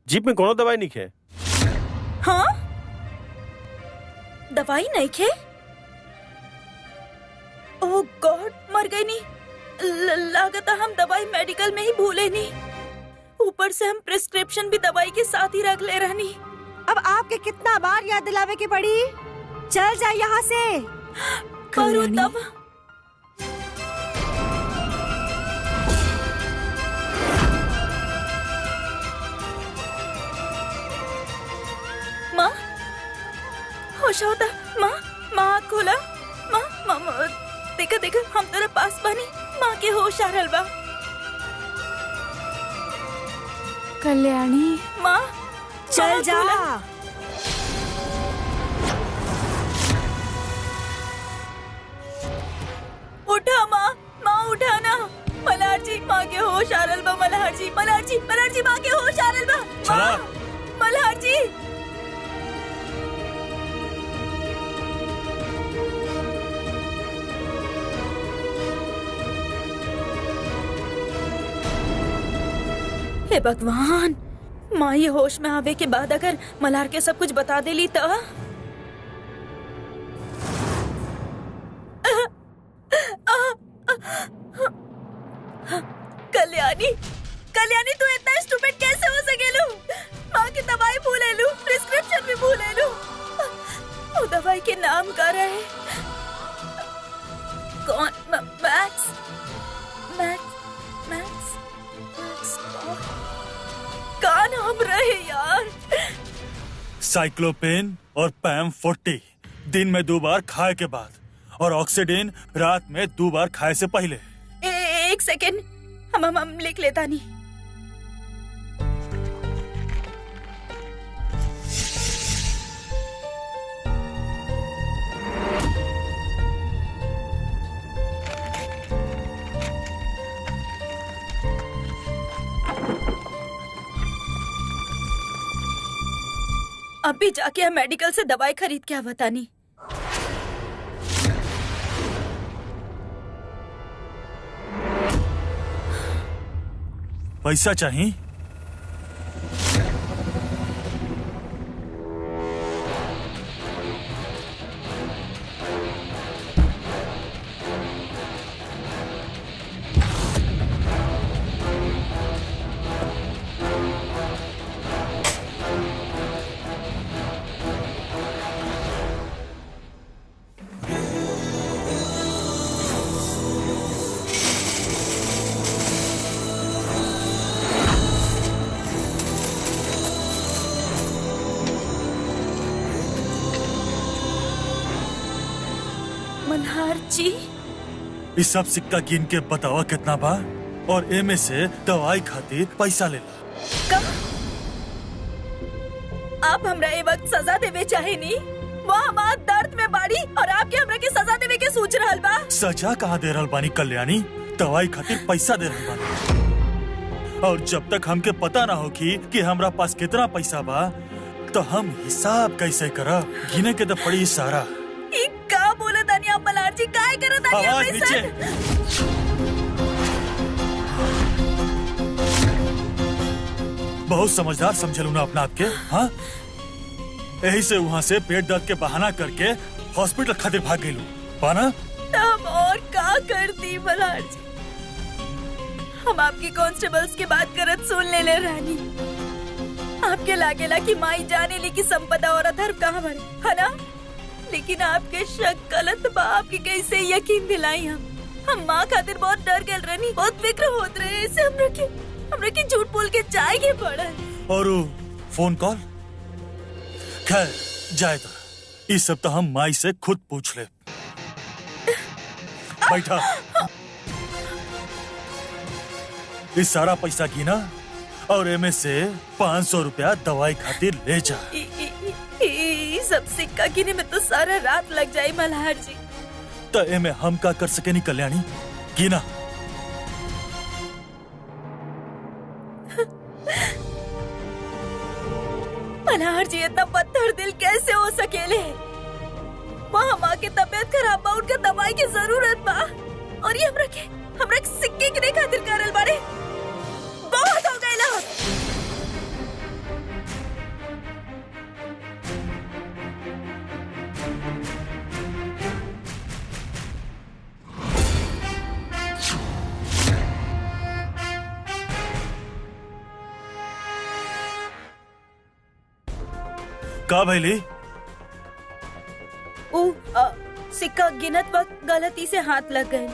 Jeep में कोनो दवाई नहीं खे। हाँ, दवाई नहीं खे। ओह गॉड, मर गई नहीं। लागत हम दवाई मेडिकल में ही भूले नहीं। ऊपर से हम प्रिस्क्रिप्शन भी दवाई के साथ ही रख ले रहनी। अब आपके कितना बार याद दिलावे की पड़ी। चल जा यहाँ से। करो तब। माँ, होश होता। माँ, माँ आँख खोला। माँ, माँ, देखा देखा, हम तेरे पास बनी। माँ के होश आ रहल बा। कल्याणी, माँ, चल जा। उठा माँ, माँ उठा ना। मल्हार जी, माँ के होश आ रहल बा। मल्हार जी, मल्हार जी, मल्हार जी, माँ के होश आ रहल बा। चला। मल्हार जी। हे भगवान, माँ ये होश में आवे के बाद अगर मल्हार के सब कुछ बता देली तो। कल्याणी, कल्याणी, तू इतना स्टूपिड कैसे हो सकेलू? माँ की दवाई भूले लू, प्रिस्क्रिप्शन भी भूले लू। वो दवाई के नाम का रहे कौन? मैक्स, मैक्स, मैक्स, मैक्स का नाम रहे यार? साइक्लोपेन और पैम 40 दिन में 2 बार खाए के बाद, और ऑक्सीडेन रात में 2 बार खाए से पहले। एक सेकेंड, हम लिख लेता नहीं। अभी जाके हम मेडिकल से दवाई खरीद के बतानी। पैसा चाहिए? मल्हार जी, इस सब सिक्का गिन के बतावा कितना बा, और एमे से दवाई खातिर पैसा ले ला। कब? आप हमरा ये वक्त सजा देवे चाहे नहीं? वो हमार दर्द में बाड़ी और आपके हमरा के सजा देवे के सोच रहल बा। सजा कहाँ दे रहल बानी कल्याणी? दवाई खातिर पैसा दे रहल बानी, और जब तक हमके पता ना होगी कि हमरा पास कितना पैसा बा, तो हम हिसाब कैसे करब? गिने के तो पड़ी सारा। का बोले तानी आप मल्हार जी? काय करत तानी आप? आवाज नीचे। बहुत समझदार समझलू ना अपना आपके। हाँ, यही से वहाँ से पेट दर्द के बहाना करके हॉस्पिटल खातिर भाग गई पाना। तब और का करती मल्हार जी? हम आपके कांस्टेबल्स के बात करत सुन ले रानी। आपके लागेला कि माई जाने ली कि संपदा और अधर्म कहाँ बने, है ना? लेकिन आपके शक गलत बा। आपके कैसे यकीन दिलाई? हम माँ खातिर बहुत डर गए रहनी, बहुत फिक्र होत रहे। इसे हमरा के झूठ बोल के जाए के पड़ल। और फोन कॉल? खैर जाए तो, इस सब तो हम माई से खुद पूछ ले। बैठा। इस सारा पैसा गिना और एमे से 500 रुपया दवाई खातिर ले जा। सब सिक्का गिने में तो सारा रात लग जाए मल्हार जी। तो एमे हम का कर सके नहीं कल्याणी? गिना। मल्हार जी इतना पत्थर दिल कैसे हो सकेले? वहाँ माँ की तबीयत खराब बा, उनका दवाई की जरूरत बा, और ये हमरा के सिक्के के खातिर करल बारे। बहुत हो गए लोग। का भैली? सिक्का गिनत वक्त गलती से हाथ लग गए।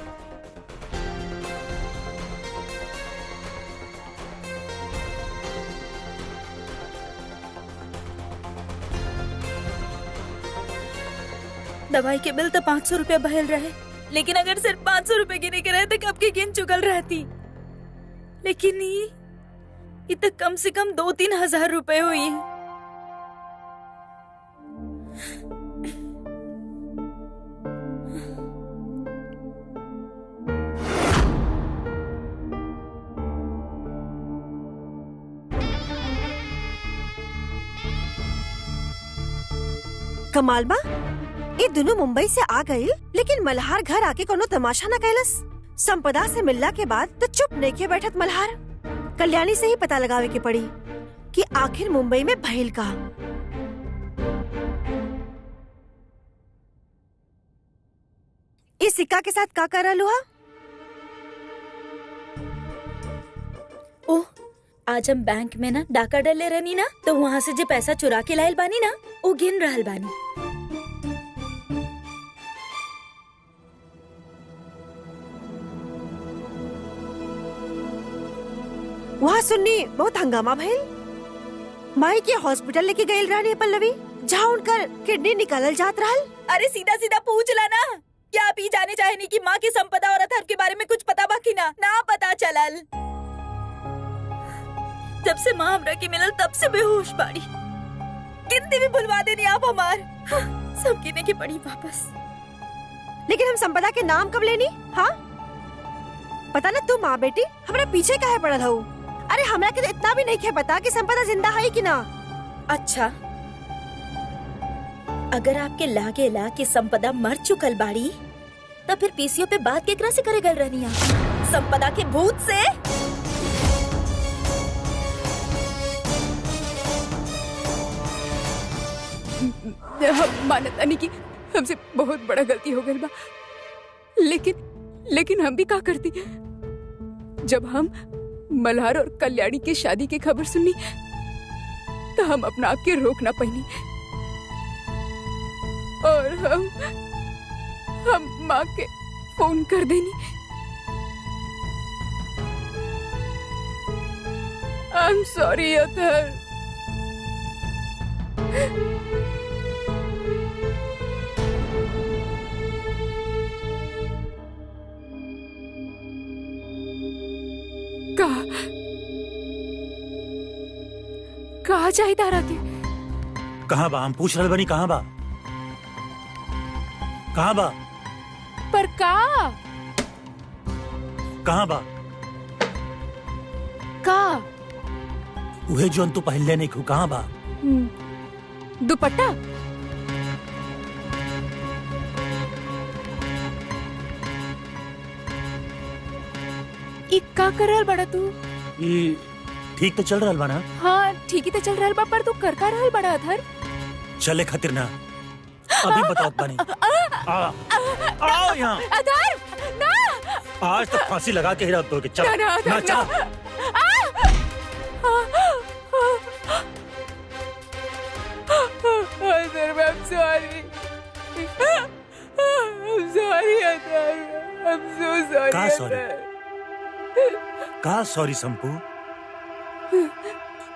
दवाई के बिल तो 500 रुपया बहल रहे, लेकिन अगर सिर्फ 500 रुपए गिने के रहे तो कब की गिन चुकल रहती। लेकिन ये तो कम से कम 2-3 हजार रुपए हुई है। कमाल बा, ये दोनों मुंबई से आ गई, लेकिन मल्हार घर आके कोनो तमाशा न कैलस। संपदा से मिलला के बाद तो चुप नहीं के बैठत मल्हार। कल्याणी से ही पता लगावे के पड़ी कि आखिर मुंबई में भइल का। इस सिक्का के साथ का कर रहलू हा? ओह, आज हम बैंक में ना डाका डले रहनी ना, तो वहाँ से जो पैसा चुरा के लायल बानी ना, वो गिन रहल बानी। वहाँ सुननी बहुत हंगामा भइल। माई के हॉस्पिटल लेके गई रहनी पल्लवी, जहाँ उनकर किडनी निकालल जात रहल। अरे सीधा सीधा पूछ ला ना, क्या आप ही जाने चाहेनी कि माँ की संपदा और अथर्व के बारे में कुछ पता बाकी ना पता चलल। जब से माँ हमरा के मिलल तब से बेहोश बाड़ी। गिनती भी भुलवा देनी आप हमार। सब गिने की पड़ी वापस। लेकिन हम संपदा के नाम कब लेनी? हाँ, पता ना तू माँ बेटी हमारा पीछे काहे पड़ल हो? अरे हमरा के तो इतना भी नहीं पता कि संपदा जिंदा है कि ना। अच्छा, अगर आपके लागेला कि संपदा मर चुकल बाड़ी, तो फिर पीसीओ पे बात केकरा से करे गल रहनी? संपदा के भूत से? हम मानता नहीं कि हमसे बहुत बड़ा गलती हो गई बा, लेकिन हम भी का करती। जब हम मल्हार और कल्याणी की शादी की खबर सुनी तो हम अपना आप के रोक ना पाईनी, और हम माँ के फोन कर देनी। आई एम सॉरी अथर। कहा चाहिए तारा के? कहाँ बा? हम पूछ रहे बनी, कहाँ बा? कहाँ बा? पर कहाँ बा? उहे जोन तू पहले नहीं खू, कहाँ बा? दुपट्टा? का कर रहल बड़ा तू? ठीक तो चल रहल बा ना? हाँ ठीक ही तो चल रहल बा, पर तू कर का रहल बड़ा अथर? चले खातिर ना, अभी बताओ बानी। आओ यहाँ। अथर ना, आज तक फांसी लगा के ही रख दोगे। चल ना चल। I'm sorry. I'm sorry, Athar. I'm so sorry. का सॉरी? का सॉरी संपू?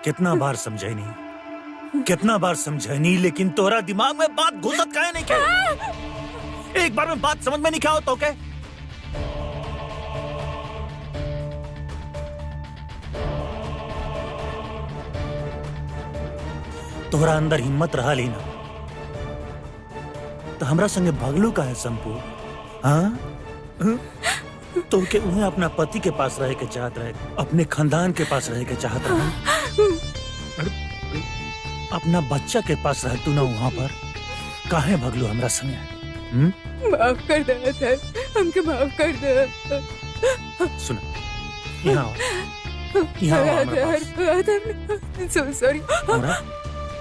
कितना बार समझाई कितना बार समझाई, लेकिन तोरा दिमाग में बात घुसत काहे नहीं क्या? एक बार में बात समझ में नहीं क्या हो तो क्या? तोहरा अंदर हिम्मत रहा लेना तो हमरा संगे भगलू का है संपू? हाँ, तो के उन्हें अपना पति के पास रहे के चाहत रहे, अपने खानदान के पास रहे के चाहत रहे, अपना बच्चा के पास रहे तू ना वहाँ पर, काहे भगलू हमरा संगे? माफ कर दे अथर, हमके माफ कर दे। सुन, यहाँ अथर, so sorry।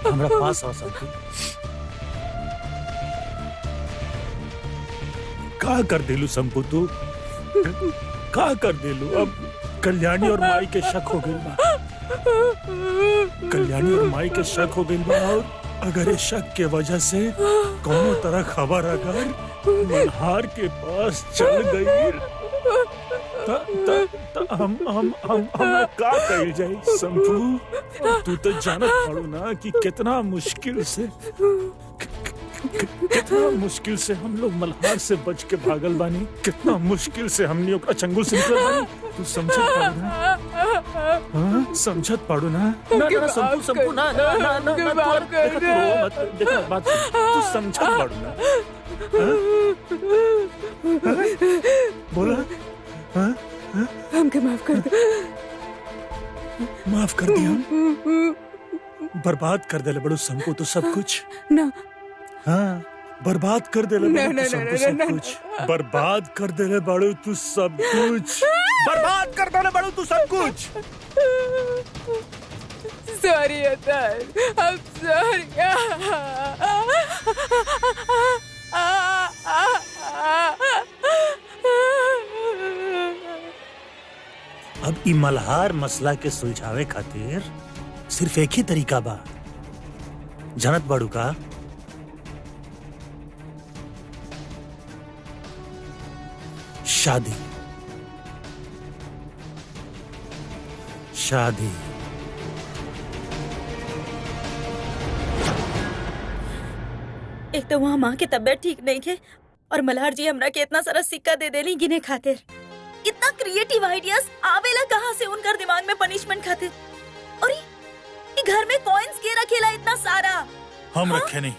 हमरा पास आ सकती। का कर देलू संपू तू? का कर देलू? अब कल्याणी और माई के शक हो गई बा। कल्याणी और माई के शक हो गई बा, अगर इस शक के वजह से कोनो तरह खबर अगर मल्हार के पास चल गई त हम का कइल जाई शंभू? तू तो जानत पड़ो ना कि कितना मुश्किल से हम लोग मल्हार से बच के भागल बानी, कितना मुश्किल से हमने ओकरा चंगुल से निकल बानी। तू समझत पड़ो ना? हाँ, समझत पड़ो ना? ना शंभू ना देखा बात तू समझत पड़ो ना? बोला हमके माफ कर दे। माफ कर दिया? बर्बाद कर दे बड़ो शंभू तो सब कुछ ना। हाँ, बर्बाद कर दे सब कुछ। बर्बाद कर दे बड़ो तू सब कुछ। बर्बाद कर दे बड़ो तू सब कुछ। सॉरी अतार, I'm sorry। अब ई मल्हार मसला के सुलझावे खातिर सिर्फ एक ही तरीका बा, जानत बाड़ू का? शादी। शादी। एक तो वहाँ माँ की तबीयत ठीक नहीं है और मल्हार जी हमरा के इतना सारा सिक्का दे देली गिने खातिर। इतना क्रिएटिव आइडियाज आवेला कहाँ से उनकर दिमाग में पनिशमेंट खातिर? और ये घर में कॉइन्स के रखेला इतना सारा? हम रखे नहीं।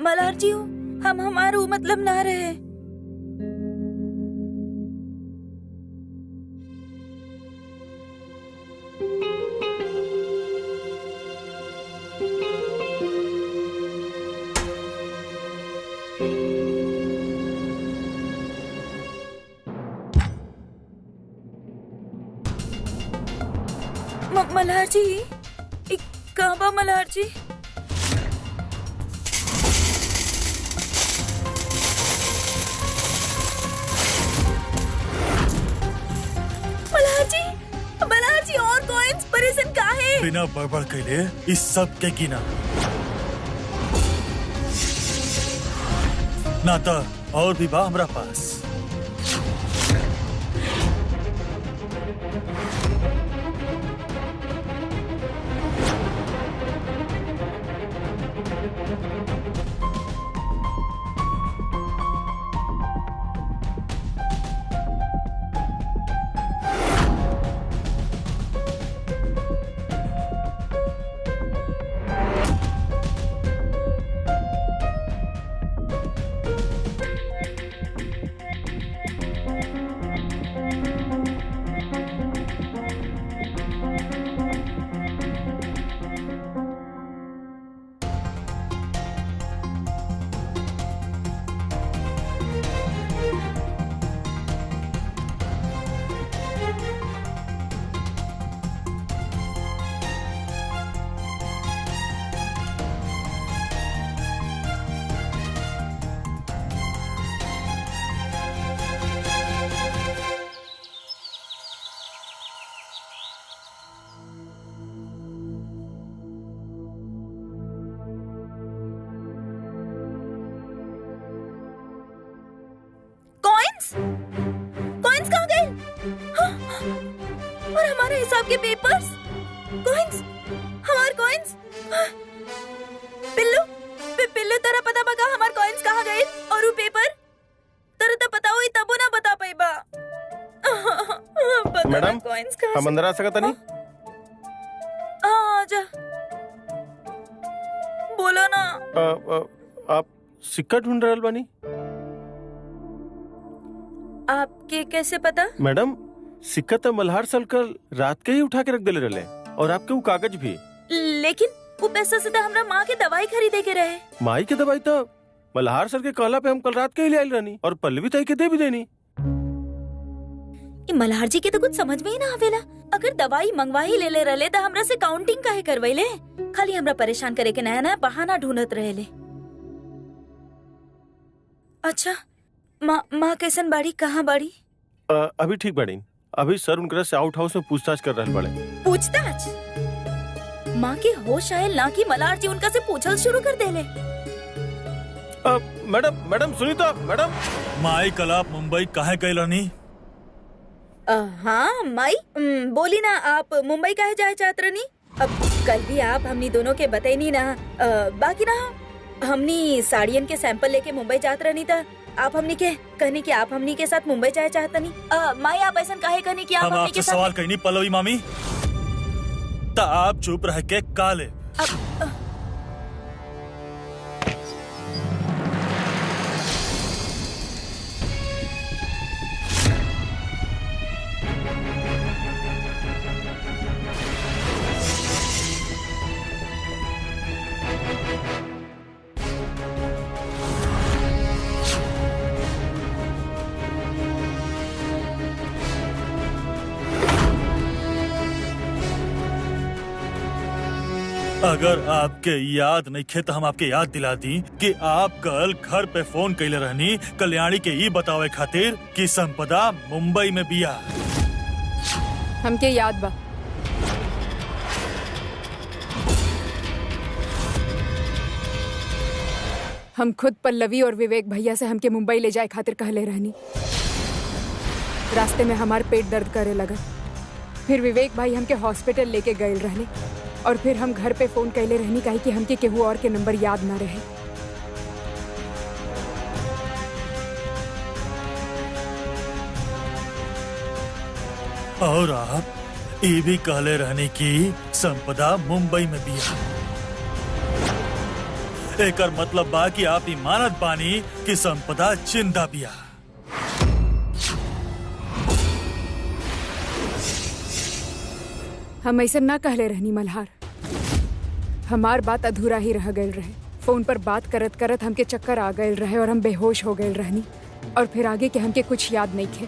मल्हार जी हम हमारू मतलब ना रहे। मल्हार जी कहाँ बा मल्हार जी? मल्हार जी और कॉइन्स परेशान काहे? बिना बड़बड़ के लिए इस सब के गिना ना तो और भी बा हमरा पास। कॉइन्स कहाँ गए? हाँ, और हमारे हिसाब के पेपर्स, कॉइन्स, हमारे कॉइन्स। पिल्लू तेरा पता बगा हमारे कॉइन्स कहाँ गए? और वो पेपर तेरा तो पता हुई तबो ना बता पाई बा। मैडम हम अंदर आ सकता नहीं? आजा बोलो ना। आप सिक्का ढूंढ रहल बानी? आपके कैसे पता? मैडम सिक्का तो मल्हार साल कल रात के ही उठा के रख देले रहे और आपके वो कागज भी। लेकिन वो पैसा से तो हमरा माँ के दवाई खरीदे के रहे। माई के दवाई तो मल्हार सर के कहला पे हम कल रात के ही ले आइल रहनी और पल्लवी ताई के दे भी देनी। मल्हार जी के तो कुछ समझ में ही ना आवेला। अगर दवाई मंगवा ही ले रहे तो हमरा से काउंटिंग काहे करवाइले? खाली हमरा परेशान करे के नया नया बहाना ढूंढत रहेले। अच्छा माँ कैसन बाड़ी, कहाँ बाड़ी? अभी ठीक बाड़ी। अभी सर उनकरा से आउट हाउस में पूछताछ कर रहे बड़े। पूछताछ? माँ के होश आयल ना कि मल्हार जी उनका से पूछल शुरू कर देले। मैडम सुनी तो मैडम। माई कल आप मुंबई काहे गए रहनी? हाँ माई, बोली ना आप मुंबई काहे जाए चाहत रहनी? अब कल भी आप हमनी दोनों के बतैनी ना। बाकी ना हमनी साड़ियन के सैंपल लेके मुंबई जात रहनी था। आप हमनी के कहनी कि आप हमनी के साथ मुंबई जाए चाहता नहीं। माई आप ऐसा काहे कहनी कि आप हम हमनी आपसे के साथ? सवाल कहनी पल्लवी मामी, ता आप चुप रह के काले। अगर आपके याद नहीं खे तो हम आपके याद दिला दी कि आप कल घर पे फोन कैले रहनी कल्याणी के ई बतावे खातिर कि संपदा मुंबई में बिया। हमके याद बा। हम खुद पल्लवी और विवेक भैया से हमके मुंबई ले जाए खातिर कहले रहनी। रास्ते में हमार पेट दर्द करे लगा। फिर विवेक भाई हमके हॉस्पिटल लेके गए रहने और फिर हम घर पे फोन कैले रहनी काहे कि हमके केहू और के नंबर याद ना रहे। और आप ये भी कहले रहने की संपदा मुंबई में बिया। एकर मतलब बा कि आप मानत बानी कि संपदा जिंदा बिया। हम ऐसा ना कहले रहनी मल्हार। हमार बात अधूरा ही रह गए रहे। फोन पर बात करत करत हमके चक्कर आ गए रहे और हम बेहोश हो गए रहनी और फिर आगे के हमके कुछ याद नहीं थे।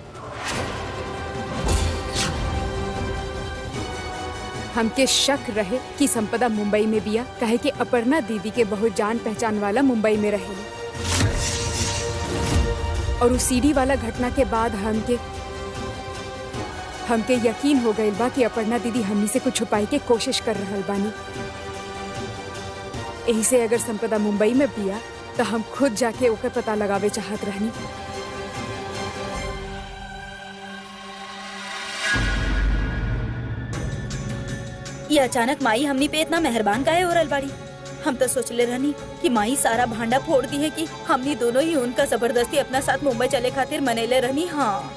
हमके शक रहे कि संपदा मुंबई में बिया काहे कि अपर्णा दीदी के बहुत जान पहचान वाला मुंबई में रहे। और उस सीडी वाला घटना के बाद हमके यकीन हो गइल बा कि अपर्णा दीदी हमनी से कुछ छुपाई के कोशिश कर रहल बानी। यही से अगर संपदा मुंबई में बिया तो हम खुद जाके ओकर पता लगावे चाहत रहनी। ये अचानक माई हमनी पे इतना मेहरबान काहे हो रहल बाड़ी? हम तो सोचले रहनी कि माई सारा भांडा फोड़ दी है कि हमनी दोनों ही उनका जबरदस्ती अपना साथ मुंबई चले खातिर मनैले रहनी। हाँ,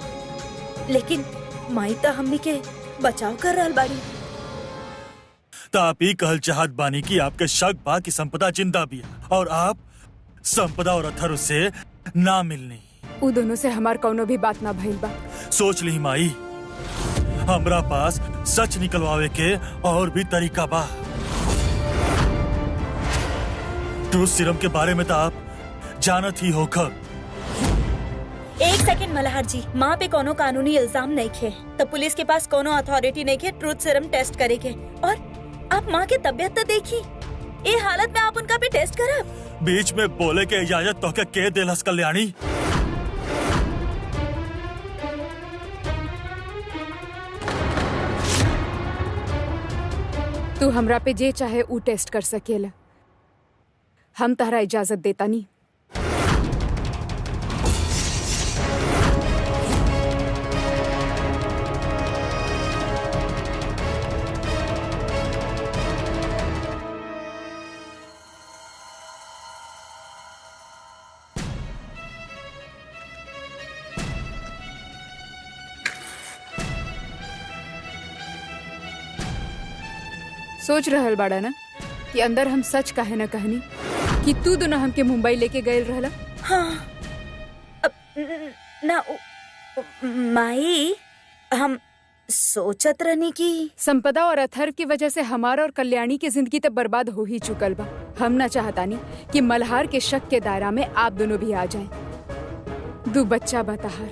लेकिन माई तो हमनी के बचाव कर रहल बाड़ी। तो आप ही कहल चाहत बानी कि आपके शक बा कि संपदा जिंदा बिया और आप संपदा और अथर्व से ना मिलनी। उ दोनों से हमार कौनो भी बात ना भइल बा। सोच ली माई, हमरा पास सच निकलवावे के और भी तरीका बा। ट्रूथ सीरम के बारे में तो आप जानत ही होकर। एक सेकंड मल्हार जी, माँ पे कोनो कानूनी इल्जाम नहीं खे तो पुलिस के पास कोनो अथॉरिटी नहीं खे ट्रूथ सीरम टेस्ट करे के। और आप माँ के तबियत तो देखी, ये हालत में आप उनका भी टेस्ट करब? बीच में बोले के इजाजत तो के देलस कल्याणी? तू हमरा पे जे चाहे ऊ टेस्ट कर सकेला, हम तहरा इजाजत देता नहीं। सोच रहल बाड़ा ना कि अंदर हम सच काहे न कहनी कि तू दोनों हमके मुंबई लेके गए रहला। हाँ, ना माई, हम सोचत रहनी कि संपदा और अथर्व की वजह से हमारा और कल्याणी की जिंदगी तो बर्बाद हो ही चुकल बा। हम ना चाहतानी कि मल्हार के शक के दायरा में आप दोनों भी आ जाएं। दो बच्चा बताहर,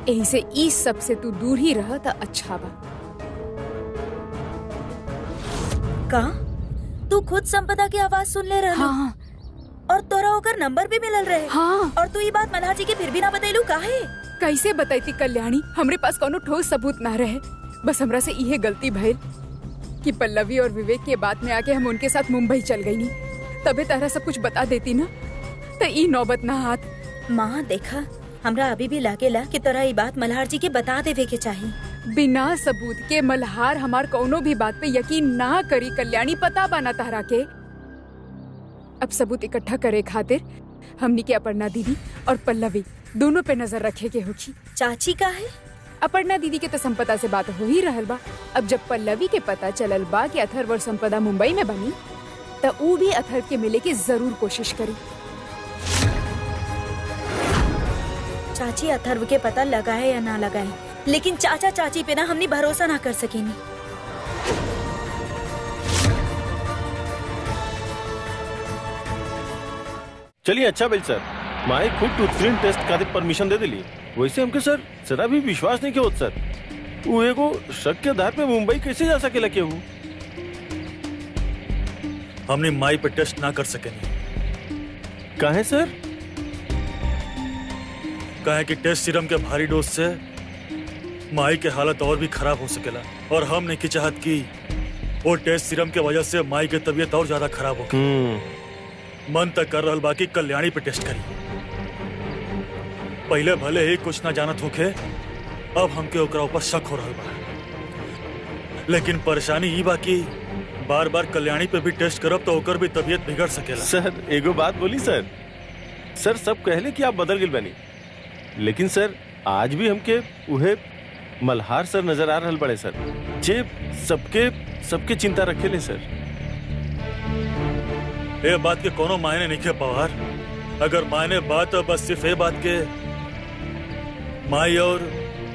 यही से इस सब से तू दूर ही रह तो अच्छा बा। का तू खुद संपदा की आवाज सुन ले रहा? हाँ, और तोरा होकर नंबर भी मिलल रहे? हाँ। और तू ये बात मल्हार जी के फिर भी ना बतैलू काहे? कैसे बताई कल्याणी? हमरे पास कोनो ठोस सबूत ना रहे, बस हमरा से इहे गलती भइल। कि पल्लवी और विवेक के बात में आके हम उनके साथ मुंबई चल गई नी, तबे तारा सब कुछ बता देती ना, तो ई नौबत ना हाथ। माँ देखा, हमरा अभी भी लागेला कि तोरा ई बात मल्हार जी के बता देवे के चाहिए। बिना सबूत के मल्हार हमार कौनो भी बात पे यकीन ना करी। कल्याणी पता बाना तारा के। अब सबूत इकट्ठा करे खातिर हमनी के अपर्णा दीदी और पल्लवी दोनों पे नजर रखे के होगी। चाची का है? अपर्णा दीदी के तो संपदा से बात हो ही रहल बा। अब जब पल्लवी के पता चलल बा कि अथर्व और संपदा मुंबई में बनी, तो ऊ भी अथर्व के मिले की जरूर कोशिश करी। चाची अथर्व के पता लगाए या ना लगाए, लेकिन चाचा चाची पे ना हमने भरोसा ना कर सकेनी। चलिए अच्छा बेल सर, माए खुद टूथप्रिंट टेस्ट खातिर परमिशन दे दिली। वैसे हमके सर जरा भी विश्वास नहीं किया होता सर। वो एगो शक के आधार पे मुंबई कैसे जा सकेला केहू? हमने माई पे टेस्ट ना कर सके। काहे सर? काहे कि टेस्ट सीरम के भारी डोज से माई के हालत और भी खराब हो सकेला, और हम नहीं की चाहत कि वो टेस्ट सीरम के वजह से माई के तबीयत और ज्यादा खराब हो गई। मन तक कर रहल बाकी कल्याणी पे टेस्ट करी। पहले भले ही कुछ ना जानत होखे, अब हमके ओकरा ऊपर शक हो रहल बा। लेकिन परेशानी ई बा कि बार बार कल्याणी पे भी टेस्ट करब तो ओकर भी तबीयत बिगड़ सकेला। सर एगो बात बोली सर, सर सब कहले कि आप बदल गए बनी, लेकिन सर आज भी हमके उहे मल्हार सर नजर आ रहल बड़े सर, जे सबके चिंता रखेले सर। ये बात के कोनो मायने नहीं है पवार। अगर मायने बात बस सिर्फ ये बात के माई और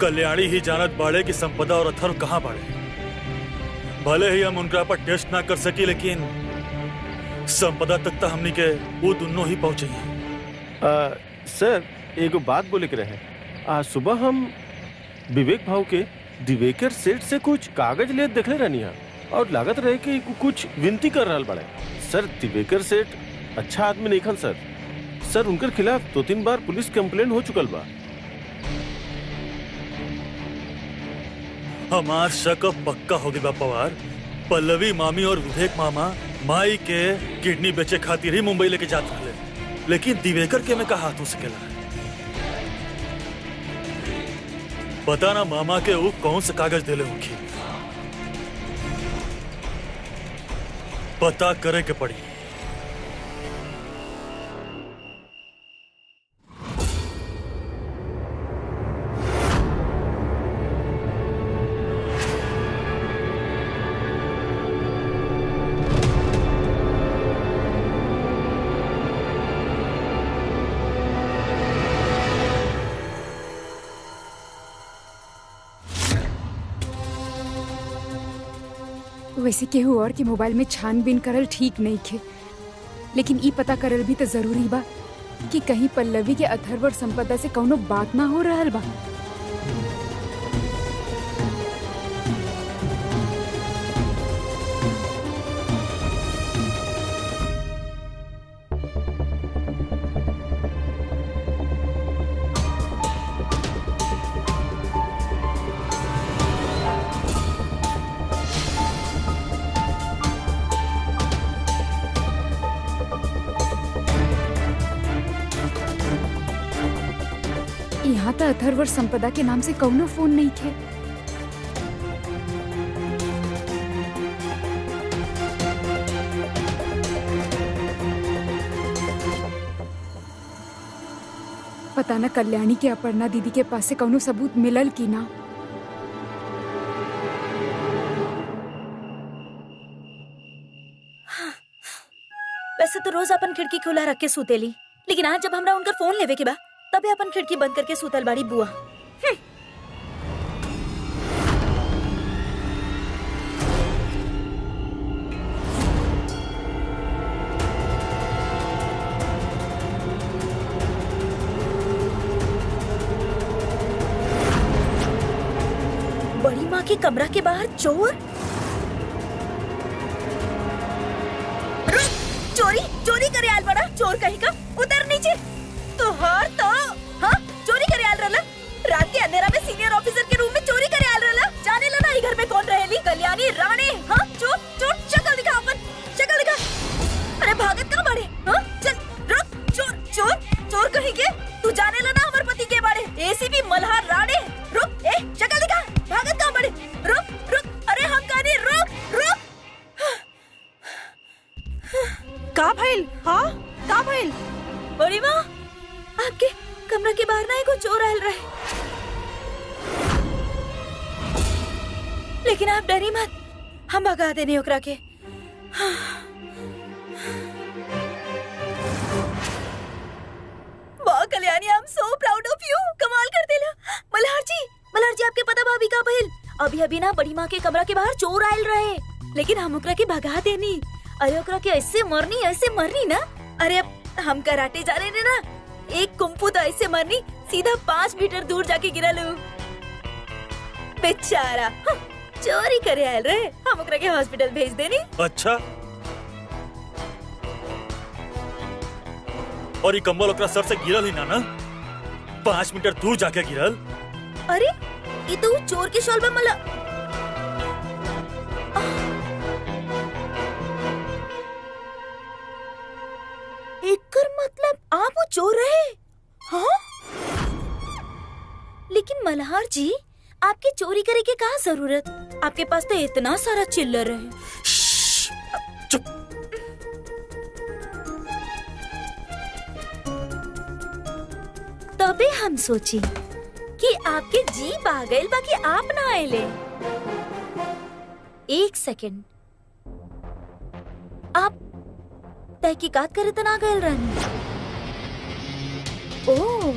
कल्याणी ही जानत बाड़े कि संपदा और अथर्व कहाँ बाड़े। भले ही हम उनका पर टेस्ट ना कर सकी, लेकिन संपदा तक तो हमनी के वो दोनों ही पहुंचे। सर एगो बात बोले के रहे, आज सुबह हम विवेक भाव के दिवेकर सेठ से कुछ कागज ले देखले रहनी है, और लागत रहे कि कुछ विनती कर रहा बड़े। सर दिवेकर सेठ अच्छा आदमी नहीं खन सर। सर उनके खिलाफ 2-3 बार पुलिस कंप्लेंट हो चुकल बा। हमार शक पक्का हो गई बा पवार। पल्लवी मामी और विवेक मामा माई के किडनी बेचे खातिर ही मुंबई लेके जाते रहे, लेकिन दिवेकर के में का हाथ हो सकेला। पता ना मामा के वो कौन से कागज देले होंगे, पता करे के पड़ी। वैसे केहू और के मोबाइल में छानबीन करल ठीक नहीं खे, लेकिन ई पता करल भी तो जरूरी बा कि कहीं पल्लवी के अथर्व और संपदा से कौनो बात ना हो रहल बा। यहाँ तो अथर्व और संपदा के नाम से कौनो फोन नहीं थे। पता न कल्याणी के अपर्णा दीदी के पास से कौनो सबूत मिलल की ना। वैसे तो रोज अपन खिड़की खुला रख के सुतेली, लेकिन आज जब हमरा उनका फोन लेवे के बा तबे अपन खिड़की बंद करके सुतल बाड़ी बुआ। बड़ी माँ के कमरा के बाहर चोर। चोरी चोरी करे आल बड़ा चोर कहीं का, उतर नीचे। तो हर तो हाँ चोरी करे आल रहा। रात के अंधेरा में सीनियर ऑफिसर के रूम में चोरी करे आल रहा। जाने ला ना घर में कौन रहेली? कल्याणी राणे। हाँ लेकिन आप डरी मत, हम भगा देने ओकरा के। वाह Kalyani, I am so proud of you, कमाल कर देला। मल्हार जी आपके पता भाभी का भइल? अभी ना बड़ी माँ के कमरा के बाहर चोर आयल रहे, लेकिन हम ओकरा के भगा देनी। अरे ओकरा के ऐसे मरनी ना। अरे अब हम कराटे जा रहे ना, एक कुंफू तो ऐसे मरनी सीधा 5 मीटर दूर जाके गिरा लू। बेचारा चोरी करे आयल रहे, हम ओकरा के हॉस्पिटल भेज देनी। अच्छा, और ये कम्बल ओकरा सर से गिरल ही ना 5 मीटर दूर जाके गिरल। अरे ये तो चोर के शॉल में मला। एकर मतलब आप वो चोर रहे? हाँ? लेकिन मल्हार जी, आपके चोरी करे के कहाँ जरूरत? आपके पास तो इतना सारा चिल्लर है। चुप। तबे हम सोची कि आपके जीप आ गए, बाकी आप ना आएले। एक सेकंड, आप तहकीकात करे तो ना गए रहनी? ओह,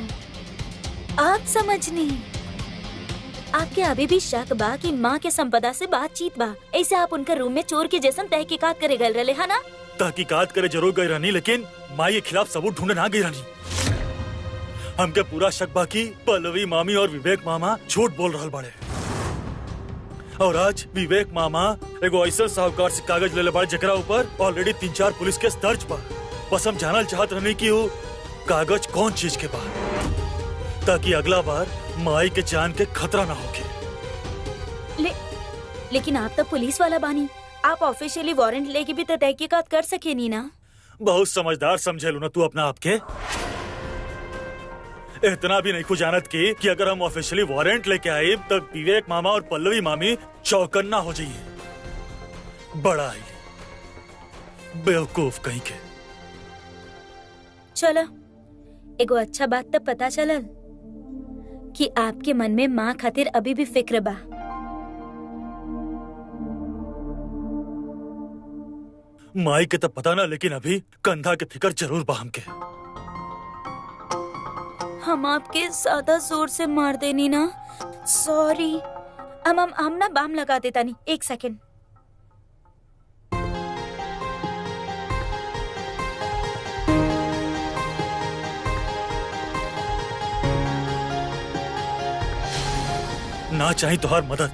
आप समझनी। आपके अभी भी शक बा कि माँ के संपदा से बातचीत बा, ऐसे आप उनका रूम में चोर के जैसन तहकीकात करे गए रहे, है ना? तहकीकात करे जरूर गई रहनी, लेकिन माँ के खिलाफ सबूत ढूंढे ना गई रहनी। हमके पूरा शक बा कि पल्लवी मामी और विवेक मामा झूठ बोल रहल बाड़े। और आज विवेक मामा एगो ऐसा साहूकार से कागज ले बाड़े जेकरा ऊपर ऑलरेडी 3-4 पुलिस केस दर्ज बा। बस हम जानल चाहत रहनी कि वो कागज कौन चीज के बा, ताकि अगला बार माई के जान के खतरा ना होके। लेकिन आप तो पुलिस वाला बानी, आप ऑफिशियली वारंट लेके भी तो तहकीकात कर सके नी ना? बहुत समझदार समझे लू ना तू अपना आपके। इतना भी नहीं जानत कि अगर हम ऑफिशियली वारंट लेके आए तब विवेक मामा और पल्लवी मामी चौकन्ना हो जाइए। बड़ा ही बेवकूफ कहीं के। चलो, एगो अच्छा बात तो पता चलल कि आपके मन में माँ खातिर अभी भी फिक्र बा। माई के तब पता ना, लेकिन अभी कंधा के फिक्र जरूर बा हमके। हम आपके ज्यादा जोर से मार देनी ना, सॉरी। हम ना बाम लगा देता नहीं, एक सेकंड। ना चाही तुहार मदद।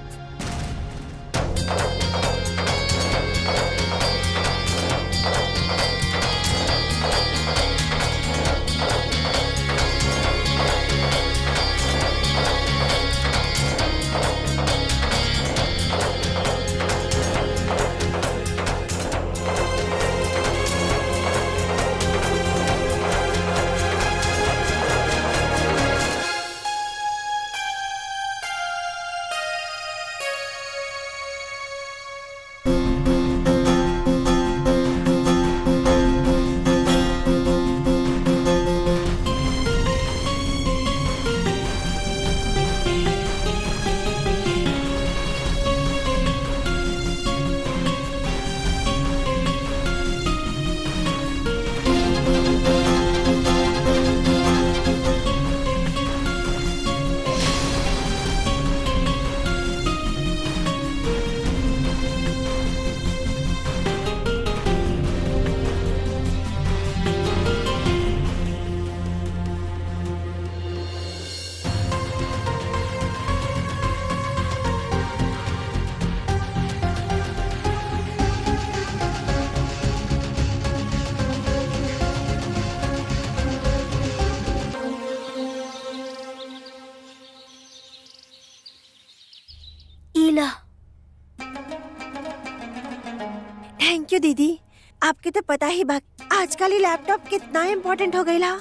थैंक यू दीदी। आपके तो पता ही बा आजकल ही लैपटॉप कितना इम्पोर्टेंट हो गई ला।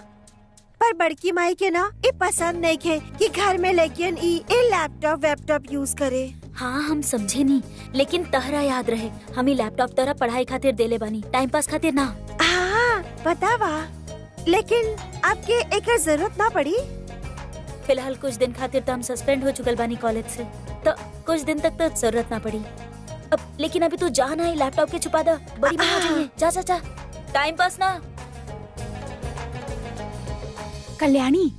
पर बड़की माई के ना ये पसंद नहीं है कि घर में लेकिन ये लैपटॉप यूज करे। हाँ हम समझे नहीं, लेकिन तहरा याद रहे हम ही लैपटॉप तहरा पढ़ाई खातिर देले बानी, टाइम पास खातिर ना। हाँ पता बा, लेकिन आपके एक जरूरत ना पड़ी। फिलहाल कुछ दिन खातिर तो हम सस्पेंड हो चुकल बानी कॉलेज से। तो कुछ दिन तक तो जरूरत ना पड़ी। अब लेकिन अभी तू जा ना, लैपटॉप के छुपा दो, बड़ी माँ आ जाएंगे। जा जा जा, टाइम पास ना। कल्याणी,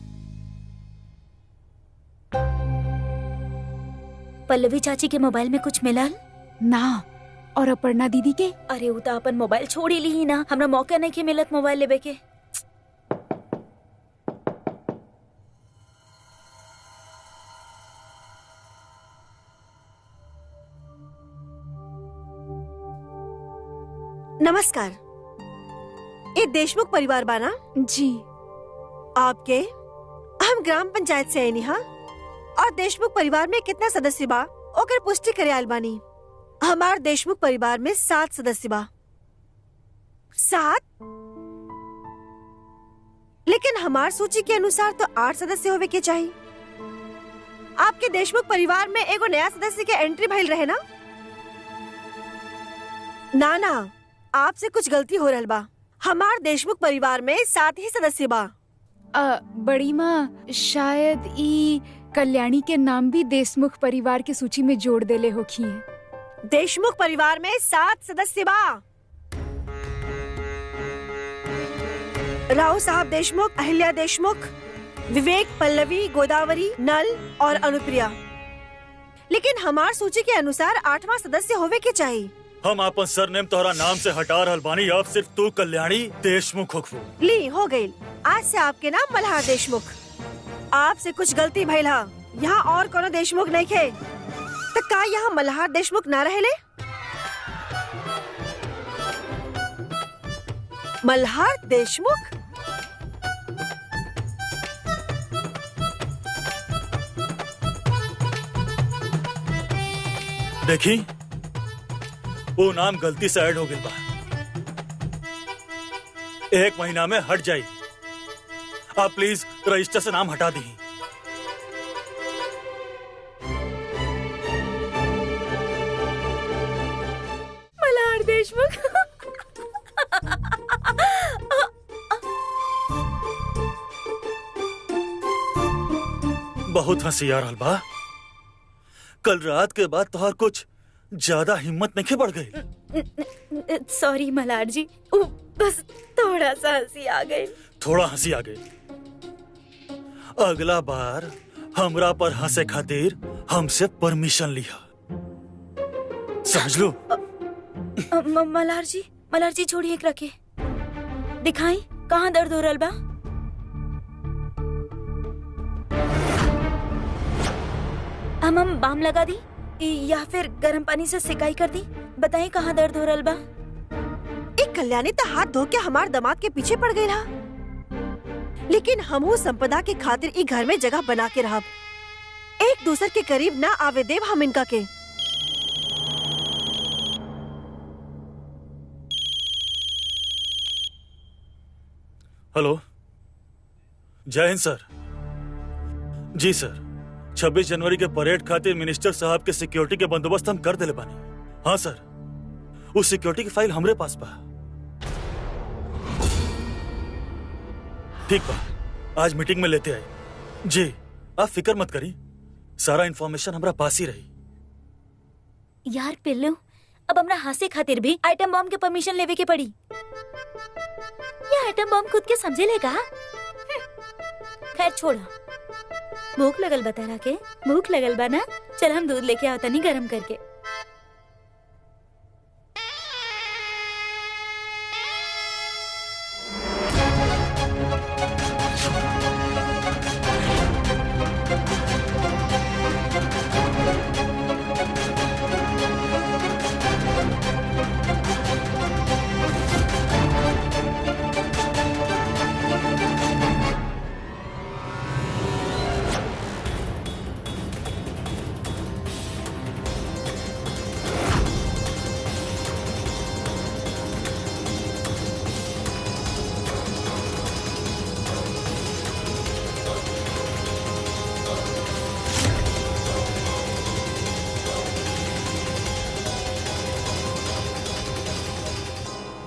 पल्लवी चाची के मोबाइल में कुछ मिला ना, और अपर्णा दीदी के? अरे उता अपन मोबाइल छोड़ ही ली ही ना, हमरा मौका नहीं के मिलत मोबाइल लेबे के। नमस्कार, ये देशमुख परिवार बाना? जी। आपके हम ग्राम पंचायत से आईनी हाँ, और देशमुख परिवार में कितना सदस्य बा ओकर पुष्टि करे आयल बानी। हमार देशमुख परिवार में 7 सदस्य बा। 7? लेकिन हमार सूची के अनुसार तो 8 सदस्य होवे के चाहिए। आपके देशमुख परिवार में एगो नया सदस्य के एंट्री भइल रहे ना? ना, आपसे कुछ गलती हो रहल बा। हमार देशमुख परिवार में 7 ही सदस्य बा। बड़ी माँ, शायद ई कल्याणी के नाम भी देशमुख परिवार के सूची में जोड़ देले होखी है। देशमुख परिवार में 7 सदस्य बा। राव साहब देशमुख, अहिल्या देशमुख, विवेक, पल्लवी, गोदावरी, नल और अनुप्रिया। लेकिन हमार सूची के अनुसार 8वां सदस्य होवे के चाहिए। हम अपन सरनेम तोहरा नाम से हटा रहल बानी, अब सिर्फ तू कल्याणी देशमुख होखबू। ली हो गई, आज से आपके नाम मल्हार देशमुख। आपसे कुछ गलती भइल हा, यहाँ और कोनो देशमुख नहीं खे, तो का यहाँ मल्हार देशमुख ना रहेले? मल्हार देशमुख? देखी, वो नाम गलती से ऐड हो गया बा। 1 महीना में हट जाई। आप प्लीज रजिस्टर से नाम हटा दी। मल्हार देशमुख। बहुत हंसी आ रहल बा। कल रात के बाद तोहर कुछ ज्यादा हिम्मत नहीं बढ़ गई। सॉरी मल्हार जी, बस थोड़ा सा हंसी आ गई। थोड़ा हंसी आ गई। अगला बार हमरा पर हंसे खातिर हमसे परमिशन लिया, समझ लो। मल्हार जी छोड़िए, एक रखे दिखाई कहाँ दर्द हो रहा बा? हम बाम लगा दी या फिर गर्म पानी से सिकाई कर दी? बताइए कहाँ दर्द हो रहा बा? एक कल्याणी तो हाथ धो के हमार दामाद के पीछे पड़ गई रहा, लेकिन हमहू संपदा के खातिर ई घर में जगह बना के रहब। एक दूसरे के करीब ना आवे देव हम इनका के। हेलो, जय हिंद सर। जी सर, 26 जनवरी के परेड खातिर मिनिस्टर साहब के सिक्योरिटी के बंदोबस्त हम कर देले बानी। हाँ सर, उस सिक्योरिटी की फाइल हमरे पास बा। ठीक बा, आज मीटिंग में लेते आए। जी, आप फिक्र मत करी, सारा इंफॉर्मेशन हमरा पास ही रही। यार पिल्लू, अब हमरा हंसे खातिर भी आइटम बॉम्ब के परमिशन लेवे के पड़ी। ये आइटम बॉम्ब खुद के समझे लेगा? खैर छोड़ा, भूख लगल बता रहा के? भूख लगल बा ना? चल हम दूध लेके आवता नहीं गरम करके।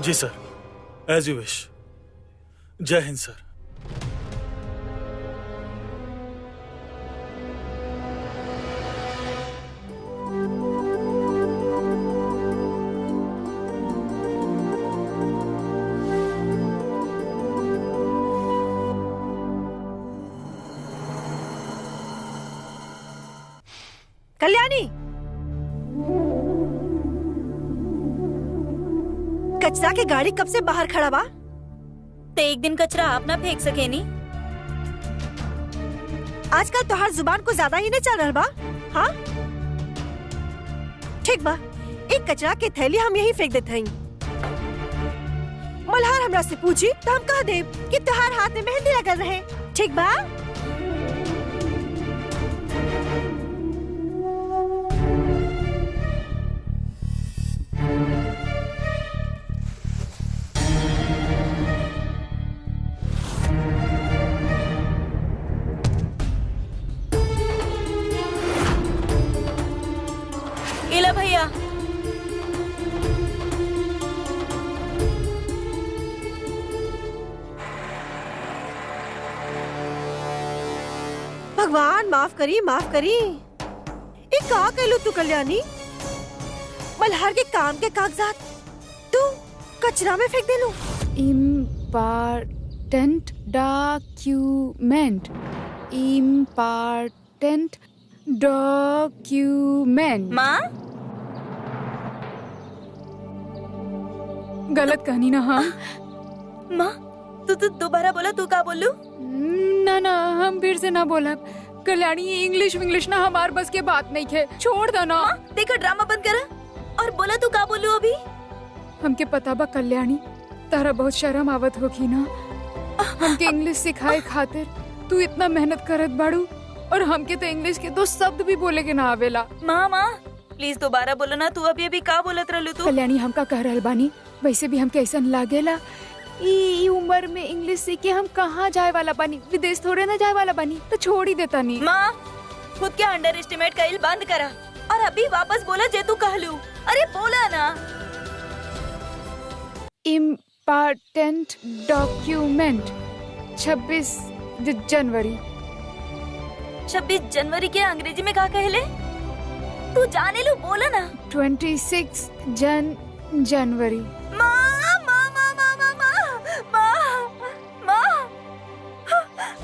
जी सर, एज यू विश। जय हिंद सर। कचरा के गाड़ी कब से बाहर खड़ा बा? ते एक दिन कचरा आप ना फेंक सके नी? आजकल तोहार जुबान को ज्यादा ही नहीं चल रहा बा? हाँ ठीक बा, एक कचरा के थैली हम यही फेंक देते हैं। मल्हार हमरा से पूछी तो हम कह देब कि तोहार हाथ में मेहंदी लगल रहे। ठीक बा? इला भैया, भगवान माफ करी, माफ करी। एक का कहलू तू कल्याणी? मल्हार के काम के कागजात तू कचरा में फेंक देलू। Important document, important document. माँ गलत कहनी ना हम? माँ तू दोबारा बोला, तू का बोलू? ना ना, हम फिर से ना बोला। कल्याणी इंग्लिश विंग्लिश ना हमार बस के बात नहीं है, छोड़ दो ना। माँ देखो, ड्रामा बंद करा और बोला तू का बोलू अभी? हमके पता बा कल्याणी, तारा बहुत शर्म आवत होगी ना हमके इंग्लिश सिखाए खातिर। तू इतना मेहनत करत बाड़ू और हमके तो इंग्लिश के दो शब्द भी बोले के ना आवेला। माँ प्लीज दोबारा बोलो ना, तू अभी का बोलत रहलू तू? कल्याणी हमका कह रहल बानी, वैसे भी हमके ऐसा लागेला ई उम्र में इंग्लिश सीख के हम कहाँ जाए वाला बानी, विदेश थोड़े ना जाए वाला बानी, तो छोड़ ही देता नहीं। माँ खुद के अंडर एस्टिमेट कईल बंद करा और अभी वापस बोला जे तू कहलू। अरे बोला ना। इम्पोर्टेंट डॉक्यूमेंट 26 जनवरी। 26 जनवरी के अंग्रेजी में का कहले? तू जाने लो, बोला ना। 26 जनवरी। माँ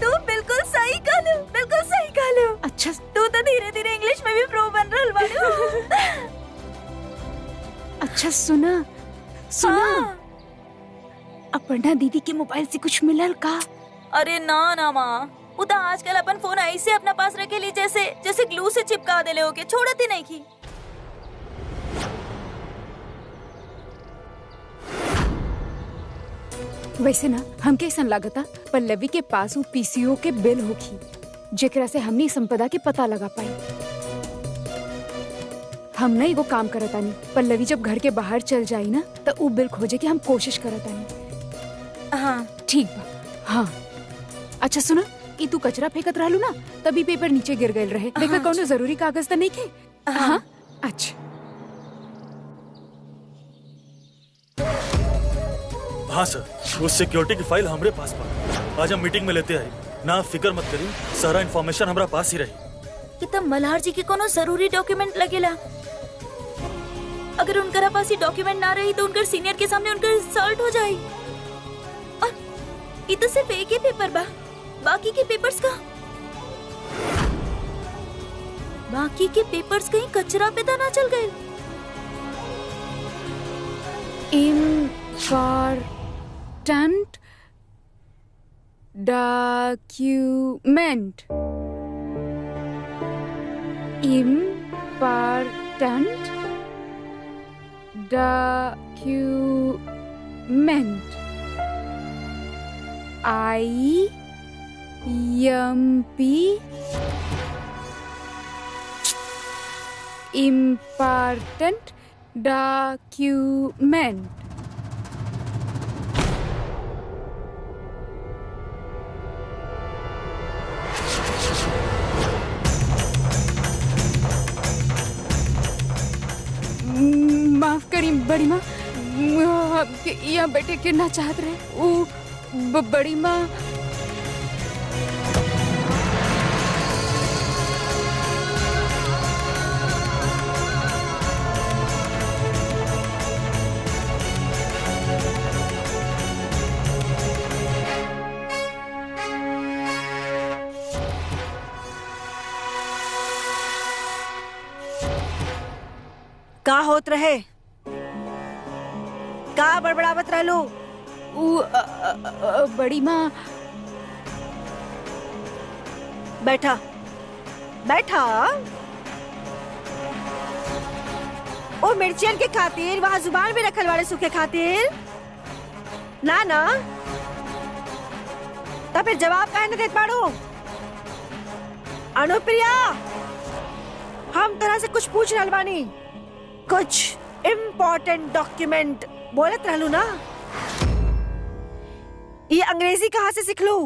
तू बिल्कुल सही कहलू, बिल्कुल सही कहलू। अच्छा तू तो धीरे धीरे इंग्लिश में भी प्रो बन रहल बाड़ू। अच्छा सुना अपर्णा दीदी के मोबाइल से कुछ मिलल का? अरे ना माँ, वो तो आजकल अपन फोन ऐसे अपना पास रखे ली जैसे ग्लू से चिपका देले होके, छोड़त ही नहीं की। वैसे ना हम कैसन लागता पल्लवी के पास वो पीसीओ के बिल होगी जेकरा से हमनी संपदा के पता लगा पाई। हम ना एगो काम करतानी, पल्लवी जब घर के बाहर चल जाई ना तो वो बिल खोजे के हम कोशिश करतानी। हाँ ठीक बा। हाँ अच्छा सुना, ई तू कचरा फेंकत रहलू ना तभी पेपर नीचे गिर गए रहे। देखा कौनो जरूरी कागज तो नहीं के? हाँ अच्छा। हाँ सर, वो सिक्योरिटी की फाइल हमरे पास बा। आज हम मीटिंग में लेते आई ना, फिकर मत करी, सारा इन्फॉर्मेशन हमरा पास ही रही। कि तब मल्हार जी के कोनो जरूरी डॉक्यूमेंट लगेला। अगर उनकरा पास ही डॉक्यूमेंट ना रही तो उनकर सीनियर के सामने उनकर इंसल्ट हो जाई। और ये तो सिर्फ एक ही पेपर बा, बाकी के पेपर्स का? बाकी के पेपर्स कहीं कचरा पे तो ना चल गए? Important document, important document, IMP, important document. माफ करी बड़ी माँ, यहाँ बैठे गिरना चाहत रहे। वो बड़ी माँ का होत रहे? का बड़बड़ावत रहलो? बड़ी माँ। बैठा बैठा। ओ मिर्चियन के खातिर वहाँ जुबान भी रखल वाले सूखे खातिर ना ना, तब फिर जवाब काहे न देत बाड़ू? अनुप्रिया, हम तरह से कुछ पूछ रहल बानी, कुछ इम्पोर्टेंट डॉक्यूमेंट बोलत रहलू ना। ये अंग्रेजी कहाँ से सीखलू?